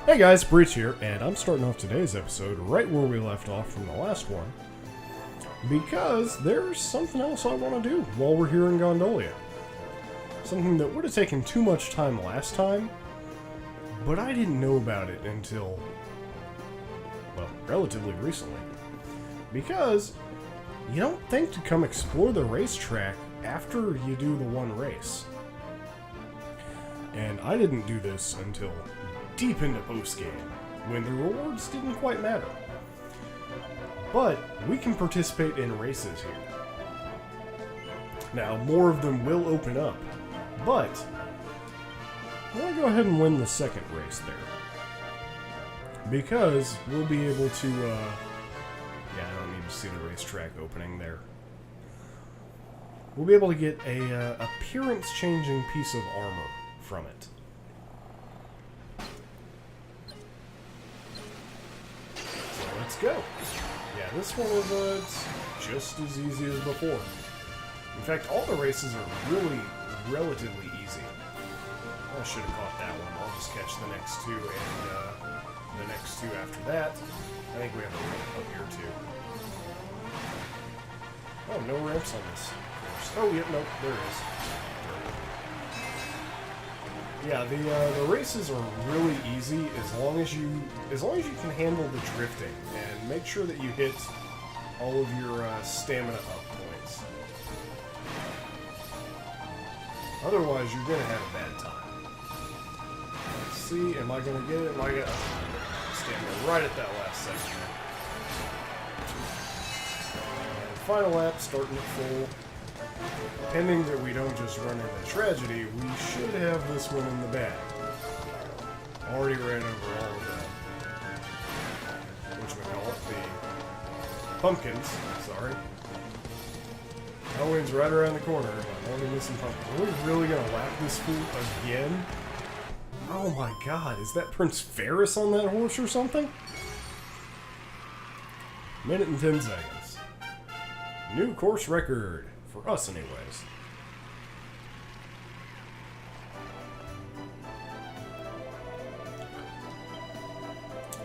Hey guys, Breach here, and I'm starting off today's episode right where we left off from the last one, because there's something else I want to do while we're here in Gondolia. Something that would have taken too much time last time, but I didn't know about it until, well, relatively recently. Because you don't think to come explore the racetrack after you do the one race. And I didn't do this until deep into post-game, when the rewards didn't quite matter. But we can participate in races here. Now, more of them will open up, but I'm going to go ahead and win the second race there. Because we'll be able to, yeah, I don't need to see the racetrack opening there. We'll be able to get a appearance-changing piece of armor from it. So let's go. Yeah, this one is just as easy as before. In fact, all the races are really relatively easy. I should have caught that one. I'll just catch the next two and the next two after that. I think we have a ramp up here too. Oh, no ramps on this course. Oh, yeah, nope, there is. Yeah, the races are really easy as long as you can handle the drifting and make sure that you hit all of your stamina up points. Otherwise, you're gonna have a bad time. Let's see, am I gonna get it? Am I gonna stamina right at that last second? And final lap, starting at full. Pending that we don't just run into tragedy, we should have this one in the bag. Already ran over all of the, whatchamacallit, the pumpkins, sorry. Halloween's right around the corner, I'm only missing pumpkins. Are we really gonna lap this fool again? Oh my god, is that Prince Ferris on that horse or something? Minute and 10 seconds. New course record. For us, anyways.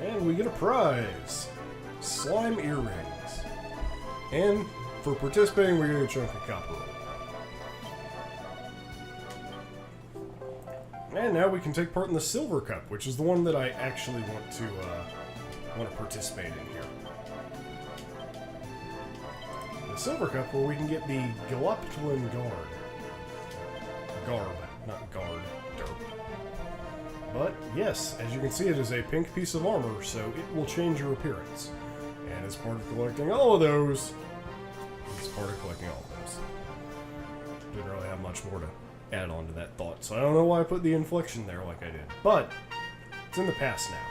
And we get a prize. Slime earrings. And for participating, we get a chunk of copper. And now we can take part in the Silver Cup, which is the one that I actually want to participate in here. Silver Cup, where we can get the Galoptwin Garb, not guard, derp. But yes, as you can see, it is a pink piece of armor, so it will change your appearance. And as part of collecting all of those, didn't really have much more to add on to that thought, so I don't know why I put the inflection there like I did. But it's in the past now.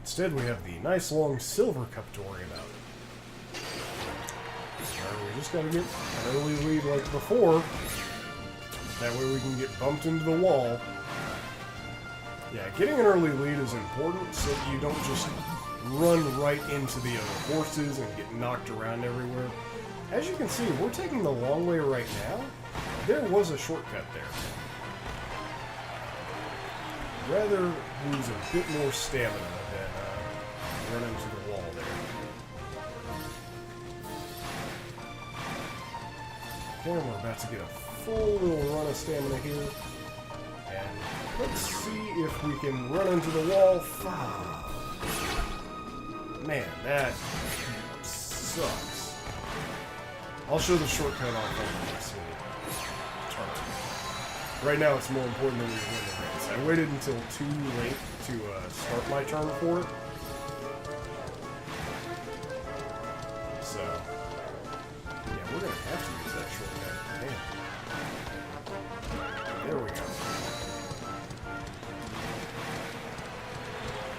Instead, we have the nice long Silver Cup to worry about. We just gotta get an early lead like before. That way we can get bumped into the wall. Yeah, getting an early lead is important so that you don't just run right into the other horses and get knocked around everywhere. As you can see, we're taking the long way right now. There was a shortcut there. Rather lose a bit more stamina than run into the wall there. Okay, we're about to get a full little run of stamina here. And let's see if we can run into the wall. Man, that sucks. I'll show the shortcut off on the next turn. Right now it's more important that we win the race. I waited until too late to start my turn for it. So, yeah, we're going to have to use that shortcut. Man. There we go.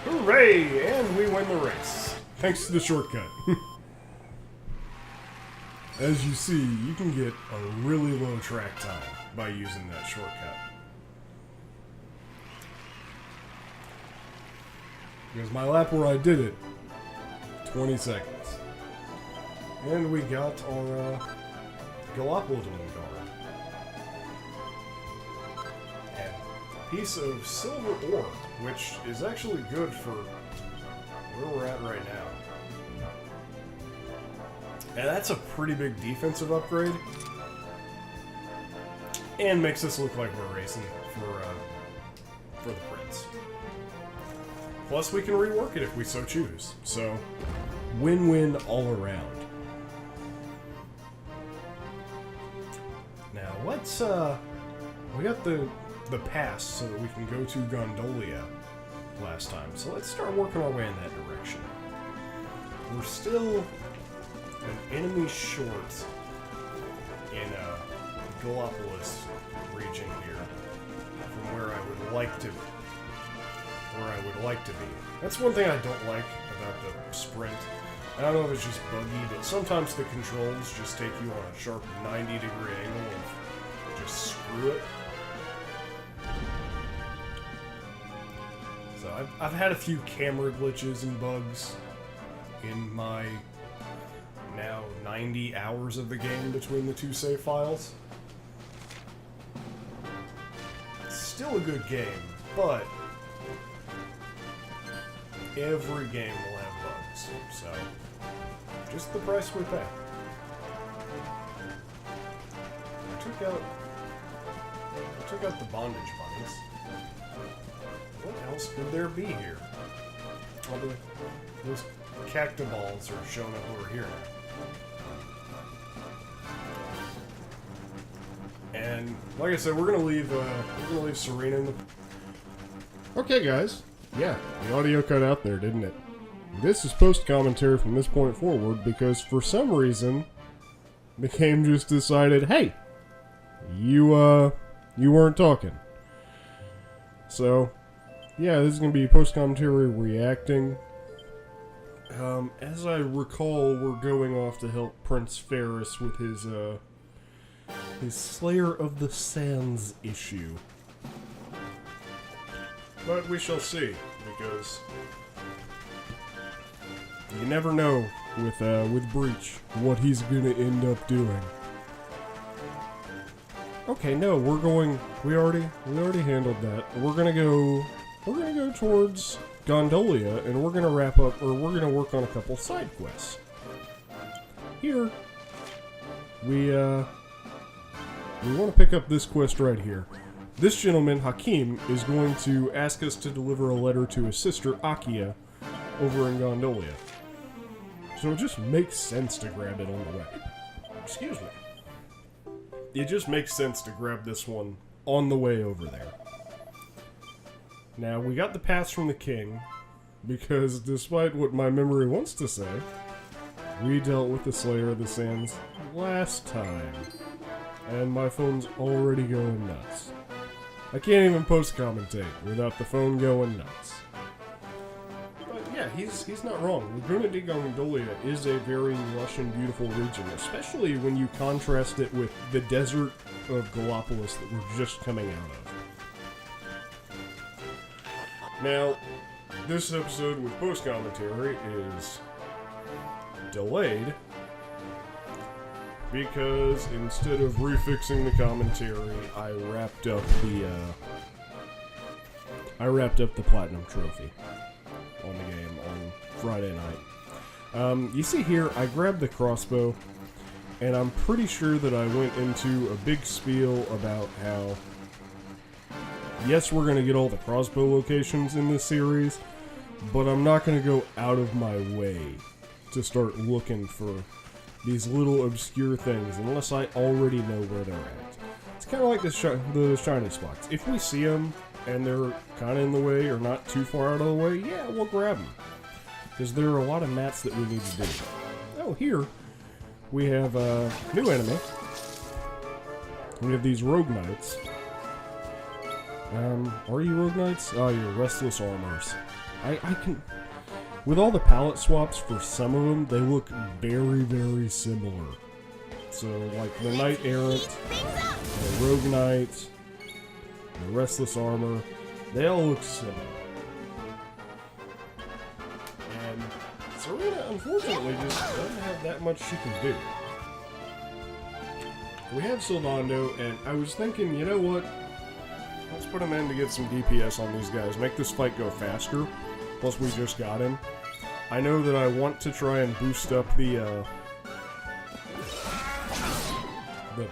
Hooray! And we win the race. Thanks to the shortcut. As you see, you can get a really low track time by using that shortcut. Because my lap where I did it, 20 seconds. And we got our Galoptwin Garb. And piece of silver ore, which is actually good for where we're at right now. And that's a pretty big defensive upgrade. And makes us look like we're racing for the Prince. Plus, we can rework it if we so choose. So, win-win all around. Now, let's, we got the pass so that we can go to Gondolia last time. So let's start working our way in that direction. We're still an enemy short in Gallipolis region here from where I would like to be. That's one thing I don't like about the sprint. I don't know if it's just buggy, but sometimes the controls just take you on a sharp 90-degree angle and just screw it. So I've had a few camera glitches and bugs in my now 90 hours of the game between the two save files. It's still a good game, but every game will have bugs, so just the price we pay. I took out the bondage bunnies. What else could there be here? All those cacti-balls are showing up over here now. And like I said, we're gonna leave Serena in the. Okay, guys. Yeah, the audio cut out there, didn't it? This is post-commentary from this point forward because for some reason, the game just decided, hey, you weren't talking. So, yeah, this is going to be post-commentary reacting. As I recall, we're going off to help Prince Ferris with his Slayer of the Sands issue. But we shall see, because you never know with Breach what he's gonna end up doing. Okay, no, we already handled that. We're gonna go towards Gondolia, and we're gonna we're gonna work on a couple side quests. Here, we want to pick up this quest right here. This gentleman, Hakim, is going to ask us to deliver a letter to his sister, Akia, over in Gondolia. So it just makes sense to grab it on the way. Excuse me. It just makes sense to grab this one on the way over there. Now, we got the pass from the king, because despite what my memory wants to say, we dealt with the Slayer of the Sands last time. And my phone's already going nuts. I can't even post-commentate without the phone going nuts. But yeah, he's not wrong. Laguna de Gondolia is a very lush and beautiful region, especially when you contrast it with the desert of Gallipolis that we're just coming out of. Now, this episode with post-commentary is delayed because instead of refixing the commentary, I wrapped up the Platinum Trophy on the game on Friday night. You see here, I grabbed the crossbow, and I'm pretty sure that I went into a big spiel about how, yes, we're going to get all the crossbow locations in this series, but I'm not going to go out of my way to start looking for these little obscure things unless I already know where they're at. It's kind of like the shiny spots. If we see them and they're kind of in the way or not too far out of the way, yeah, we'll grab them. Because there are a lot of mats that we need to do. Oh, here we have a new enemy. We have these rogue knights. Are you rogue knights? Oh, you're restless armors. I can... With all the palette swaps for some of them, they look very, very similar. So, like the Knight Errant, the Rogue Knight, the Restless Armor, they all look similar. And Serena, unfortunately, just doesn't have that much she can do. We have Sylvando, and I was thinking, you know what? Let's put him in to get some DPS on these guys. Make this fight go faster. Plus, we just got him. I know that I want to try and boost up the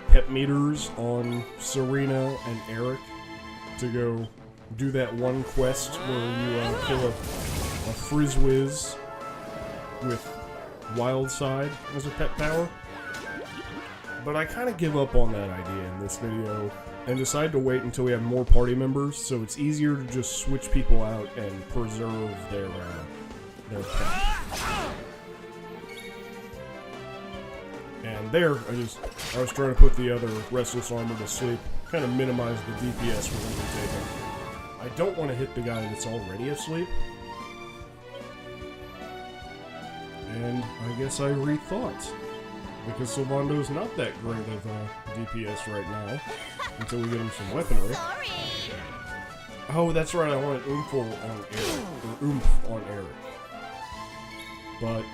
pep meters on Serena and Eric to go do that one quest where you kill a Frizzwiz with Wild Side as a pet power. But I kind of give up on that idea in this video and decide to wait until we have more party members, so it's easier to just switch people out and preserve their pet. And there, I was trying to put the other Restless Armor to sleep, kind of minimize the DPS we're going to be taking. I don't want to hit the guy that's already asleep. And I guess I rethought. Because Sylvando's not that great of DPS right now, until we get him some weaponry. Oh, that's right, I wanted oomph on Eric. But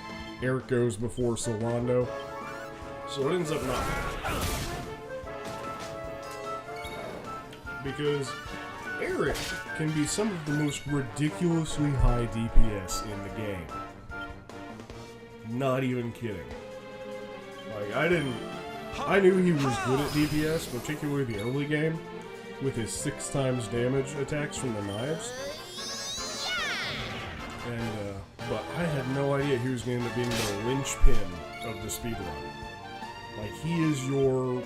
Eric goes before Sylvando, so it ends up not happening. Because Eric can be some of the most ridiculously high DPS in the game. Not even kidding. Like, I knew he was good at DPS, particularly the early game, with his 6 times damage attacks from the knives. And, but I had no idea he was going to end up being the linchpin of the speedrun. Like, he is your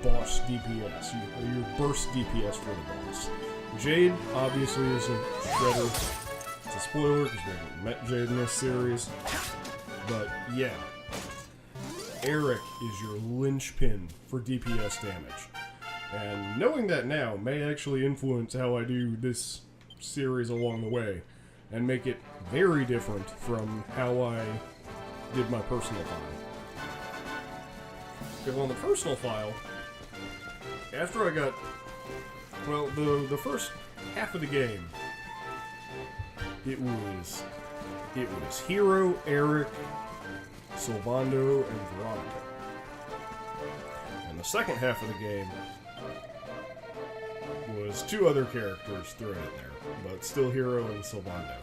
boss DPS, your burst DPS for the boss. Jade, obviously, is a shredder. It's a spoiler, because we haven't met Jade in this series. But, yeah. Eric is your linchpin for DPS damage. And knowing that now may actually influence how I do this series along the way, and make it very different from how I did my personal file. Because on the personal file, after I got, well, the first half of the game, it was Hero, Eric, Sylvando, and Veronica. And the second half of the game was 2 other characters thrown in there, but still Hero and Sylvando.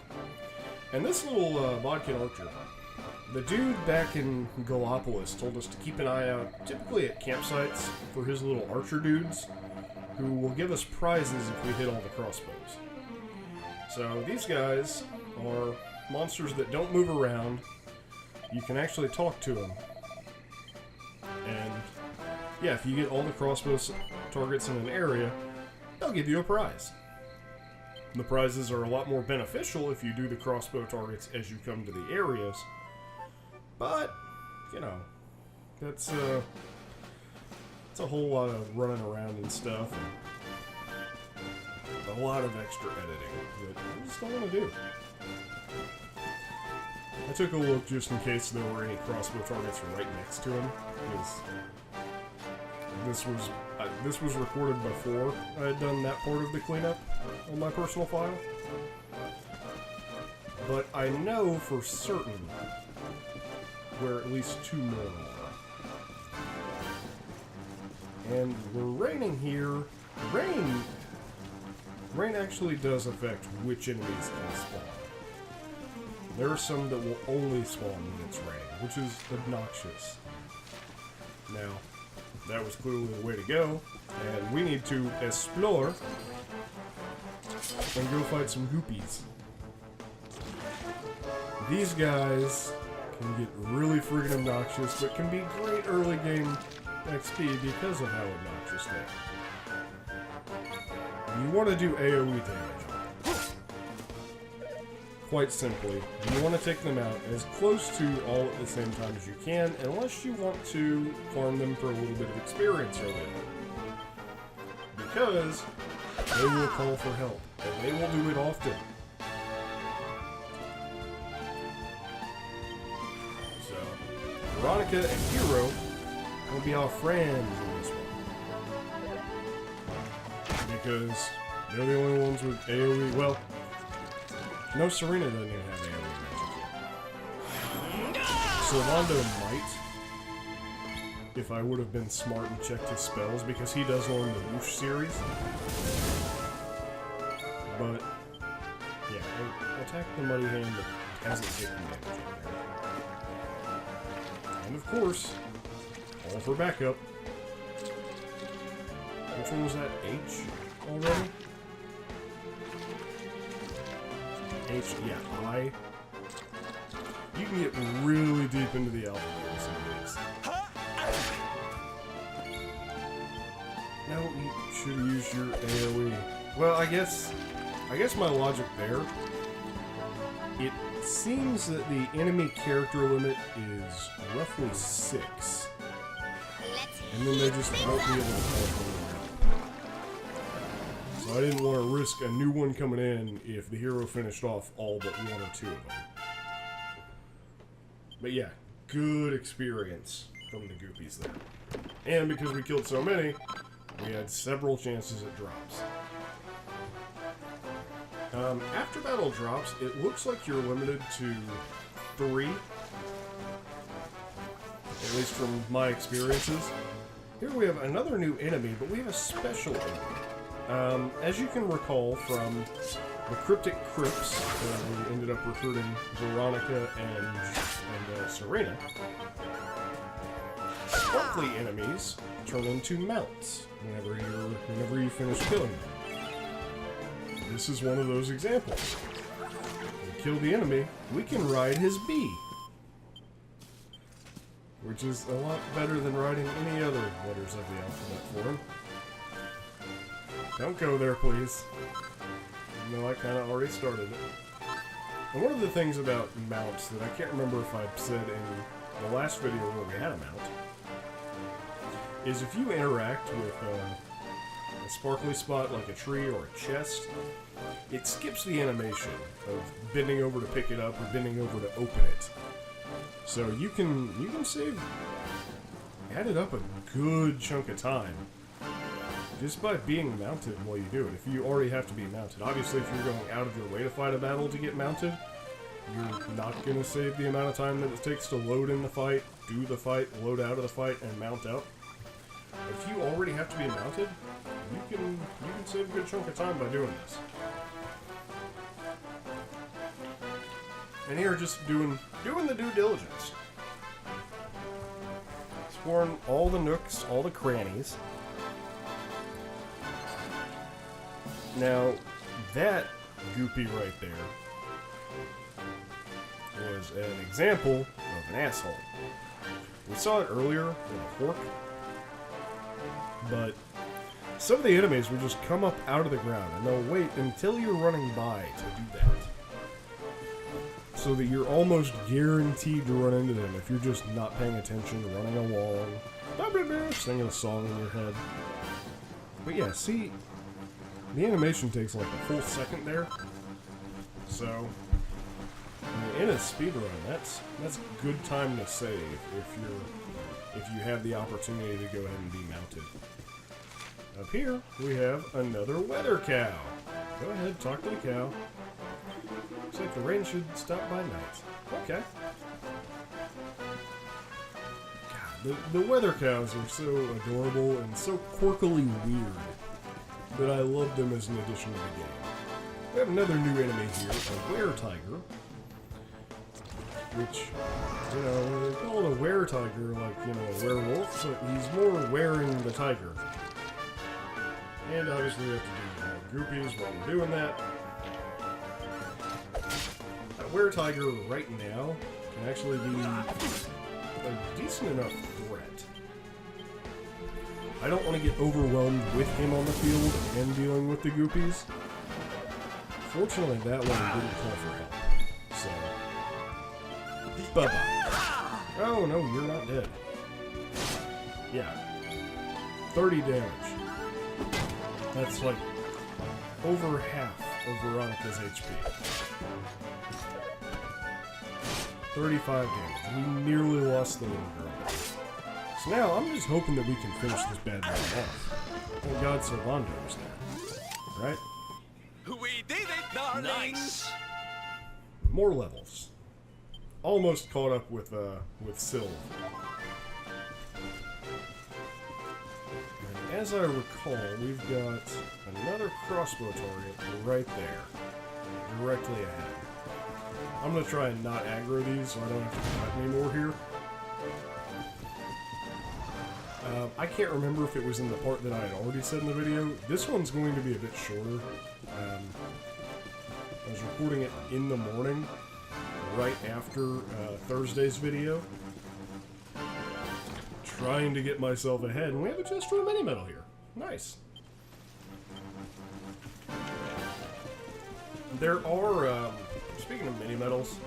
And this little Bodkin Archer, the dude back in Gallopolis told us to keep an eye out, typically at campsites, for his little archer dudes, who will give us prizes if we hit all the crossbows. So these guys are monsters that don't move around. You can actually talk to them. And yeah, if you get all the crossbow targets in an area, they'll give you a prize. The prizes are a lot more beneficial if you do the crossbow targets as you come to the areas. But, you know, that's a whole lot of running around and stuff. And a lot of extra editing that I just don't want to do. I took a look just in case there were any crossbow targets right next to him, because this was recorded before I had done that part of the cleanup on my personal file. But I know for certain where at least 2 more are. And we're raining here. Rain actually does affect which enemies can spawn. There are some that will only spawn when it's rain, which is obnoxious. Now, that was clearly the way to go, and we need to explore and go fight some goopies. These guys can get really freaking obnoxious, but can be great early game XP because of how obnoxious they are. You want to do AoE damage on them. Quite simply, you want to take them out as close to all at the same time as you can, unless you want to farm them for a little bit of experience early on. Because they will call for help, and they will do it often. So, Veronica and Hero will be our friends in this one. Because they're the only ones with AoE. Well, no, Serena doesn't even have AoE magic yet. Sylvando might, if I would have been smart and checked his spells, because he does learn the Whoosh series. but yeah, attack the Muddy Hand that hasn't taken damage yet there. And of course, all for backup. Which one was that? H already? H, yeah, I. You can get really deep into the alphabet with some of these. Now you should have used your AoE. Well, I guess my logic there. It seems that the enemy character limit is roughly 6. And then they just won't be able to teleport around. So I didn't want to risk a new one coming in if the hero finished off all but 1 or 2 of them. But yeah, good experience from the Goopies there. And because we killed so many, we had several chances at drops. After battle drops, it looks like you're limited to 3. At least from my experiences. Here we have another new enemy, but we have a special enemy. As you can recall from the Cryptic Crypts, we ended up recruiting Veronica and Serena. Sparkly enemies turn into mounts whenever you finish killing them. This is one of those examples. When we kill the enemy, we can ride his bee. Which is a lot better than writing any other letters of the alphabet for him. Don't go there, please. Even though I kind of already started it. And one of the things about mounts that I can't remember if I said in the last video where we had a mount, is if you interact with a sparkly spot like a tree or a chest, it skips the animation of bending over to pick it up or bending over to open it. So you can save, add it up a good chunk of time just by being mounted while you do it. If you already have to be mounted. Obviously, if you're going out of your way to fight a battle to get mounted, you're not going to save the amount of time that it takes to load in the fight, do the fight, load out of the fight, and mount out. If you already have to be mounted, you can save a good chunk of time by doing this. And here, just doing the due diligence. Exploring all the nooks, all the crannies. Now, that Goopy right there was an example of an asshole. We saw it earlier in a fork, but some of the enemies will just come up out of the ground and they'll wait until you're running by to do that. So that you're almost guaranteed to run into them if you're just not paying attention, running along, singing a song in your head. But yeah, see, the animation takes like a full second there. So, in a speedrun, that's good time to save if you have the opportunity to go ahead and be mounted. Up here, we have another weather cow. Go ahead, talk to the cow. Looks like the rain should stop by night. Okay. God, the weather cows are so adorable and so quirkily weird that I love them as an addition to the game. We have another new enemy here, a were-tiger. Which, you know, they call it a were-tiger like, you know, a werewolf, so he's more wearing the tiger. And obviously we have to do groupies while we're doing that. That were-tiger right now can actually be a decent enough threat. I don't want to get overwhelmed with him on the field and dealing with the goopies. Fortunately, that one didn't call for help. So, bye-bye. Oh, no, you're not dead. Yeah. 30 damage. That's like over half of Veronica's HP. 35 damage. We nearly lost the little girl. So now, I'm just hoping that we can finish this bad boy off. Thank God Sylvando was there. Right? We did it, darlings! Nice. More levels. Almost caught up with Sylv. And as I recall, we've got another crossbow target right there, directly ahead. I'm going to try and not aggro these so I don't have to fight anymore here. I can't remember if it was in the part that I had already said in the video. This one's going to be a bit shorter. I was recording it in the morning, right after Thursday's video. Trying to get myself ahead, and we have a chest for a mini medal here. Nice. There are, speaking of mini medals,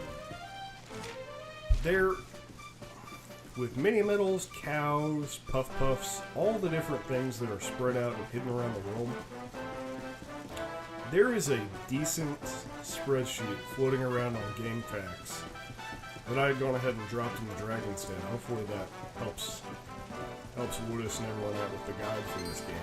with mini medals, cows, puff puffs, all the different things that are spread out and hidden around the world, there is a decent spreadsheet floating around on GameFAQs that I had gone ahead and dropped in the Dragon's Den. Hopefully that helps Woodus and everyone out with the guide for this game.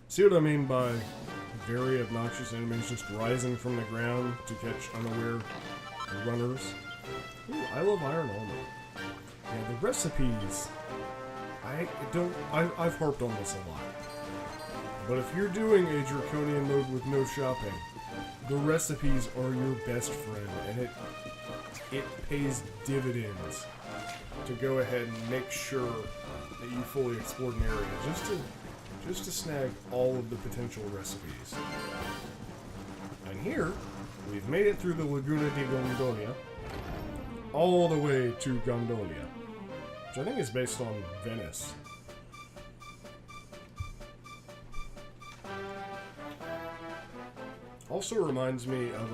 See what I mean by very obnoxious enemies just rising from the ground to catch unaware runners? Ooh, I love iron armor. Yeah, the recipes, I've harped on this a lot. But if you're doing a draconian mode with no shopping, the recipes are your best friend, and it pays dividends to go ahead and make sure that you fully explore an area just to snag all of the potential recipes. And here, we've made it through the Laguna di Gondolia, all the way to Gondolia, which I think is based on Venice. Also reminds me of,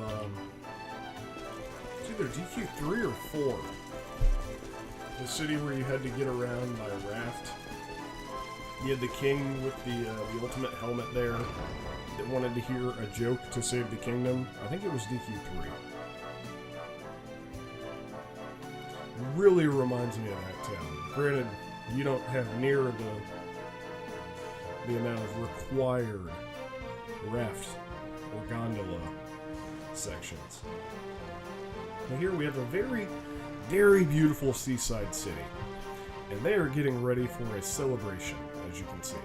it's either DQ3 or 4. The city where you had to get around by raft. You had the king with the ultimate helmet there that wanted to hear a joke to save the kingdom. I think it was DQ3. Really reminds me of that town. Granted, you don't have near the amount of required raft or gondola sections. Now here we have a very, very beautiful seaside city. And they are getting ready for a celebration, as you can see.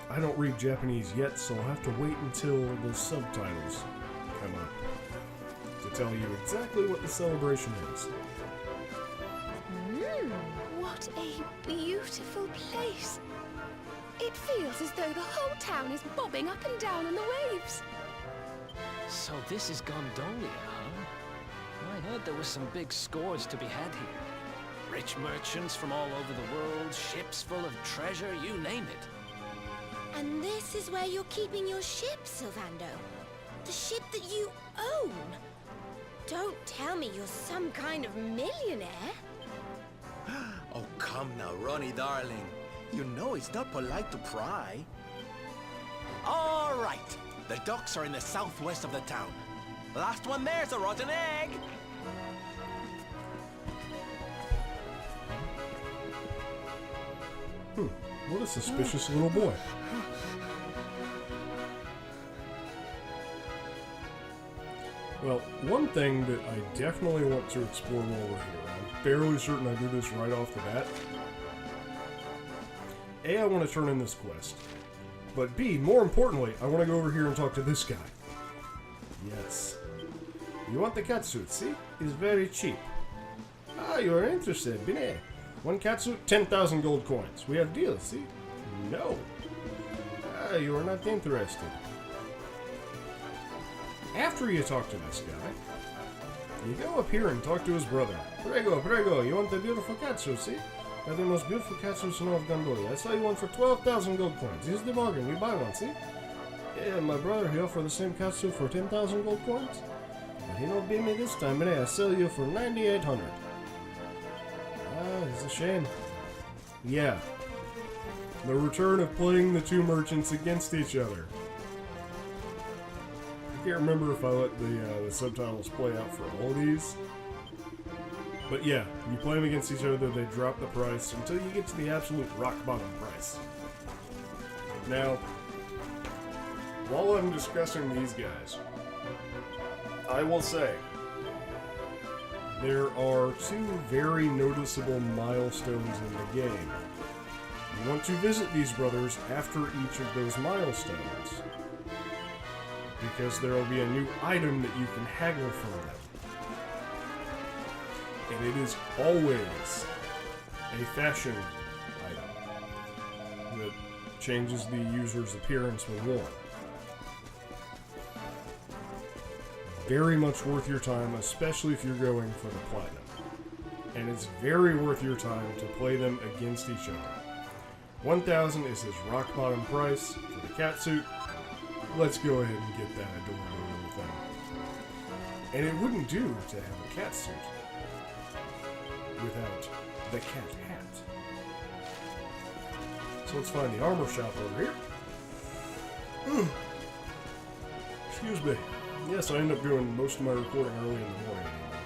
I don't read Japanese yet, so I'll have to wait until the subtitles come up to tell you exactly what the celebration is. What a beautiful place. It feels as though the whole town is bobbing up and down on the waves. So this is Gondolia, huh? I heard there was some big scores to be had here. Rich merchants from all over the world, ships full of treasure, you name it. And this is where you're keeping your ship, Sylvando. The ship that you own. Don't tell me you're some kind of millionaire. Oh, come now, Ronnie, darling. You know it's not polite to pry. All right. The docks are in the southwest of the town. Last one there's a rotten egg. What a suspicious little boy. Well, one thing that I definitely want to explore while we're here, I'm fairly certain I do this right off the bat. A, I want to turn in this quest. But B, more importantly, I want to go over here and talk to this guy. Yes. You want the catsuit, see? It's very cheap. Ah, you are interested, Bine. One catsuit, 10,000 gold coins. We have deals, see? No. Ah, you are not interested. After you talk to this guy, you go up here and talk to his brother. Prego, prego, you want the beautiful catsuit, see? They're the most beautiful catsuits in all of Gondolia. I saw you one for 12,000 gold coins. Here's the bargain, we buy one, see? Yeah, my brother, he offered the same catsuit for 10,000 gold coins. But he don't beat me this time, but I sell you for 9,800. Ah, it's a shame. Yeah. The return of playing the two merchants against each other. I can't remember if I let the subtitles play out for all these. But yeah, you play them against each other, they drop the price until you get to the absolute rock bottom price. Now, while I'm discussing these guys, I will say, there are two very noticeable milestones in the game. You want to visit these brothers after each of those milestones, because there will be a new item that you can haggle from them. And it is always a fashion item that changes the user's appearance when worn. Very much worth your time, especially if you're going for the platinum. And it's very worth your time to play them against each other. 1,000 is his rock bottom price for the catsuit. Let's go ahead and get that adorable little thing. And it wouldn't do to have a catsuit without the cat hat. So let's find the armor shop over here. Excuse me. Yes, I end up doing most of my recording early in the morning anymore.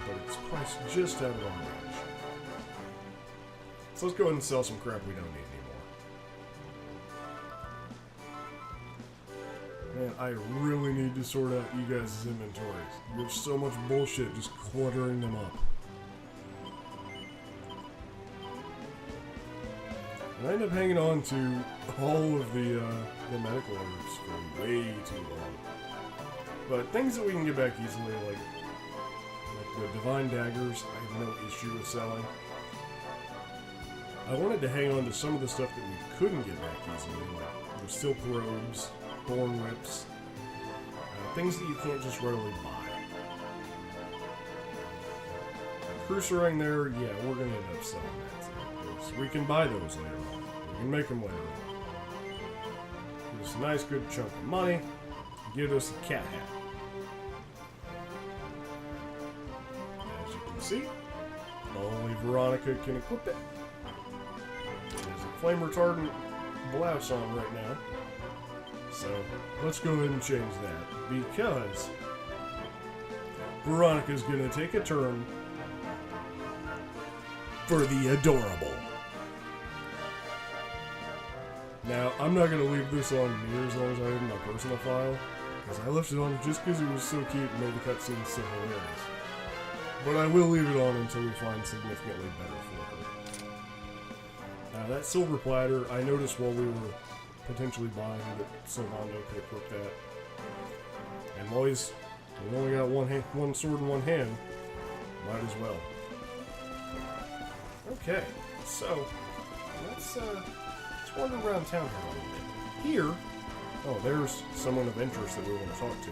But it's priced just out of our range. So let's go ahead and sell some crap we don't need anymore. Man, I really need to sort out you guys' inventories. There's so much bullshit just cluttering them up. And I end up hanging on to all of the medical herbs for way too long. But things that we can get back easily, like the Divine Daggers, I have no issue with selling. I wanted to hang on to some of the stuff that we couldn't get back easily, like the Silk Robes, Thorn Whips, things that you can't just readily buy. Cruisering there, yeah, we're going to end up selling that too. We can buy those later on. We can make them later on. Give us a nice good chunk of money. Give us a cat hat. As you can see, only Veronica can equip it. There's a flame retardant blouse on right now. So let's go ahead and change that, because Veronica's gonna take a turn for the adorable. Now, I'm not going to leave this on near as long as I did in my personal file, because I left it on just because it was so cute and made the cutscenes so hilarious. But I will leave it on until we find significantly better for her. Now, that silver platter, I noticed while we were potentially buying that Sylvando could equip that. And while we've only got one sword in one hand, might as well. Okay, so let's wander around town here a little bit. Here, oh, there's someone of interest that we want to talk to.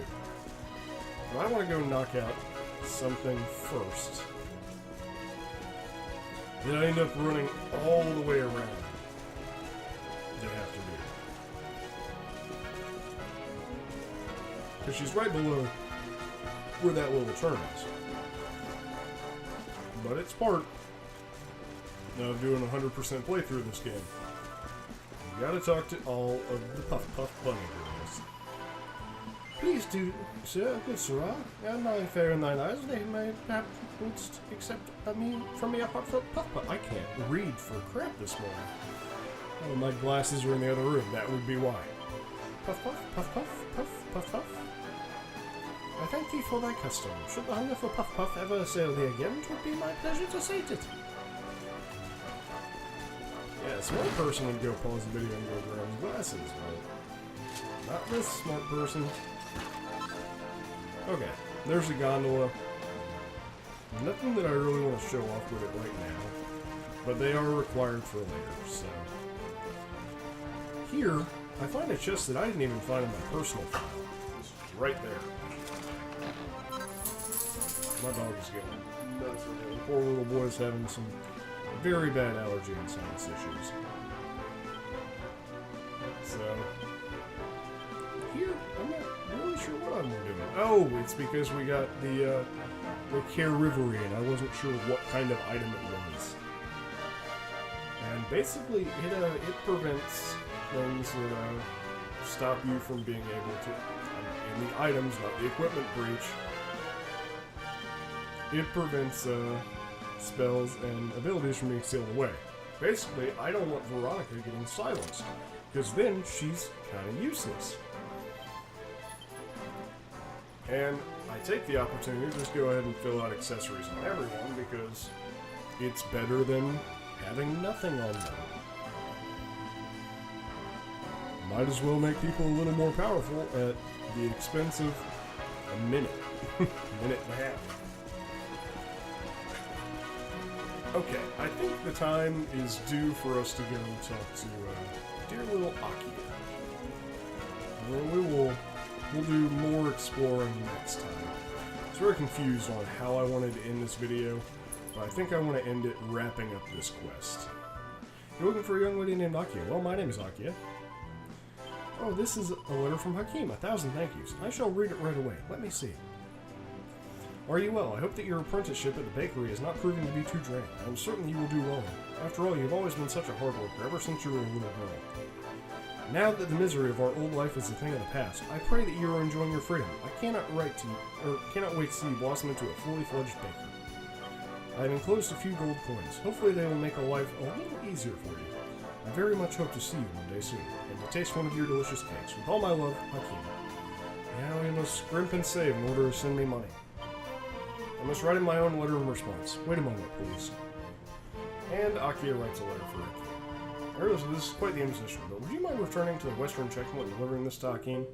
But I want to go knock out something first. Then I end up running all the way around. They have to do. Because she's right below where that little turn is. But it's part of doing a 100% playthrough of this game. You gotta talk to all of the Puff Bunny girls. Please do, sir, good sirrah. And my fair in thine eyes, they may perhaps accept me from me apart from Puff Puff. I can't read for crap this morning. Oh, my glasses are in the other room. That would be why. Puff Puff, Puff Puff, Puff Puff Puff. I thank thee for thy custom. Should the hunger for Puff Puff ever assail thee again, 'twould be my pleasure to sate it. Yeah, a smart person would go pause the video and go grab his glasses, but not this smart person. Okay, there's the gondola. Nothing that I really want to show off with it right now, but they are required for later, so. Here, I find a chest that I didn't even find in my personal file. It's right there. My dog is going nuts with it. The poor little boy's having some very bad allergy and sinus issues. So, here, I'm not really sure what I'm doing. Oh, it's because we got the Care Rivery, and I wasn't sure what kind of item it was. And basically, it prevents things that stop you from being able to, in the items, not the equipment breach, it prevents spells and abilities from being sealed away. Basically, I don't want Veronica getting silenced, because then she's kind of useless. And I take the opportunity to just go ahead and fill out accessories on everyone, because it's better than having nothing on them. Might as well make people a little more powerful at the expense of a minute. Minute and a half. Okay, I think the time is due for us to go talk to dear little Akia. We'll do more exploring next time. I was very confused on how I wanted to end this video, but I think I want to end it wrapping up this quest. You're looking for a young lady named Akia. Well, my name is Akia. Oh, this is a letter from Hakim. 1,000 thank yous. I shall read it right away. Let me see. Are you well? I hope that your apprenticeship at the bakery is not proving to be too draining. I'm certain you will do well. After all, you've always been such a hard worker, ever since you were a little girl. Now that the misery of our old life is a thing of the past, I pray that you are enjoying your freedom. I cannot wait to see you blossom into a fully fledged baker. I have enclosed a few gold coins. Hopefully they will make a life a little easier for you. I very much hope to see you one day soon, and to taste one of your delicious cakes. With all my love, Hakim. Now we must scrimp and save in order to send me money. I must write in my own letter in response. Wait a moment, please. And Akia writes a letter for Hakim. I realize this is quite the imposition, but would you mind returning to the western checkpoint and delivering this to Hakim?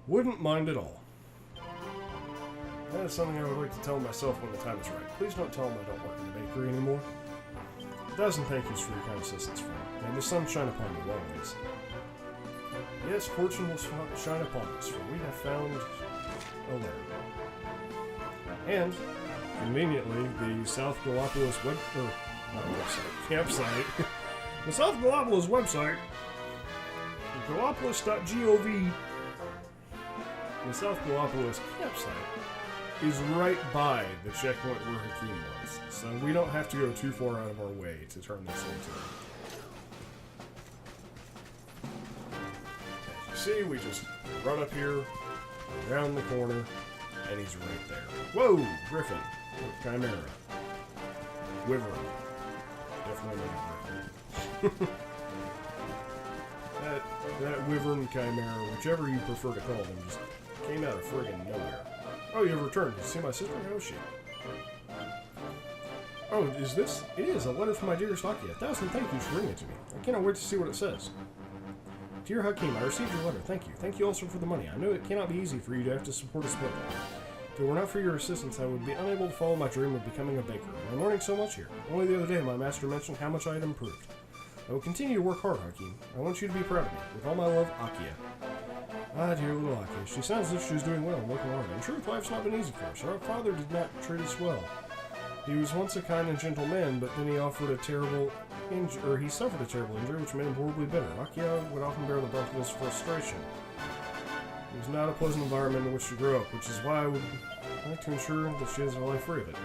Wouldn't mind at all. That is something I would like to tell myself when the time is right. Please don't tell him I don't work in the bakery anymore. 1,000 thank yous for your kind assistance, friend. May the sun shine upon you always. Yes, fortune will shine upon us, for we have found a letter. And, conveniently, the South Gallipolis campsite. The South Gallipolis website, gallipolis.gov, the South Gallipolis campsite, is right by the checkpoint where Hakim was. So we don't have to go too far out of our way to turn this into. As you see, we just run up here, around the corner, and he's right there. Whoa! Griffin. Chimera. Wyvern. Definitely not a Griffin. that Wyvern Chimera, whichever you prefer to call them, just came out of friggin' nowhere. Oh, you've returned. Did you see my sister? How is she? Oh, is this? It is a letter from my dearest Akia. 1,000 thank yous for bringing it to me. I cannot wait to see what it says. Dear Hakim, I received your letter. Thank you. Thank you also for the money. I know it cannot be easy for you to have to support a spell. If it were not for your assistance, I would be unable to follow my dream of becoming a baker. I'm learning so much here. Only the other day, my master mentioned how much I had improved. I will continue to work hard, Hakim. I want you to be proud of me. With all my love, Akia. Ah, dear little Akia. She sounds as if she was doing well and working hard. In truth, life's not been easy for us. Our father did not treat us well. He was once a kind and gentle man, but then he suffered a terrible injury, which made him horribly bitter. Akia would often bear the brunt of his frustration. It was not a pleasant environment in which to grow up, which is why I would like to ensure that she has a life free of it.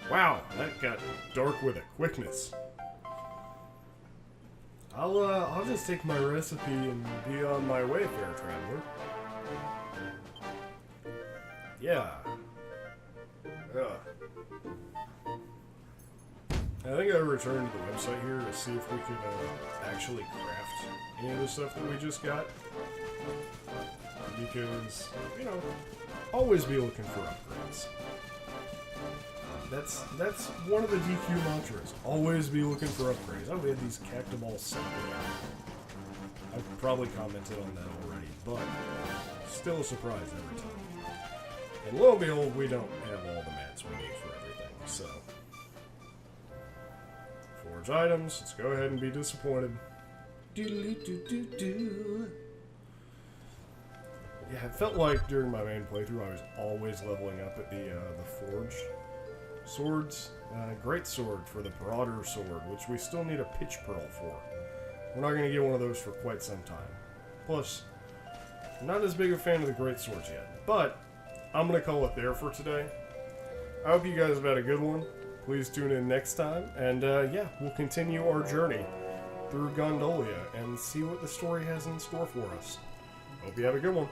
Wow, that got dark with a quickness. I'll just take my recipe and be on my way, fair traveler. Yeah. I think I'll return to the website here to see if we could actually craft any of the stuff that we just got. because, you know, always be looking for upgrades. That's one of the DQ mantras. Always be looking for upgrades. Oh, we had these Cactiballs set there. I've probably commented on that already, but still a surprise every time. And lo and behold, we don't have all the mats we need for everything, so. Forge items, let's go ahead and be disappointed. Do-do-do-do-do. Yeah, it felt like during my main playthrough I was always leveling up at the forge swords. Great sword for the Marauder sword, which we still need a pitch pearl for. We're not going to get one of those for quite some time. Plus, I'm not as big a fan of the great swords yet. But, I'm going to call it there for today. I hope you guys have had a good one. Please tune in next time. And yeah, we'll continue our journey through Gondolia and see what the story has in store for us. Hope you have a good one.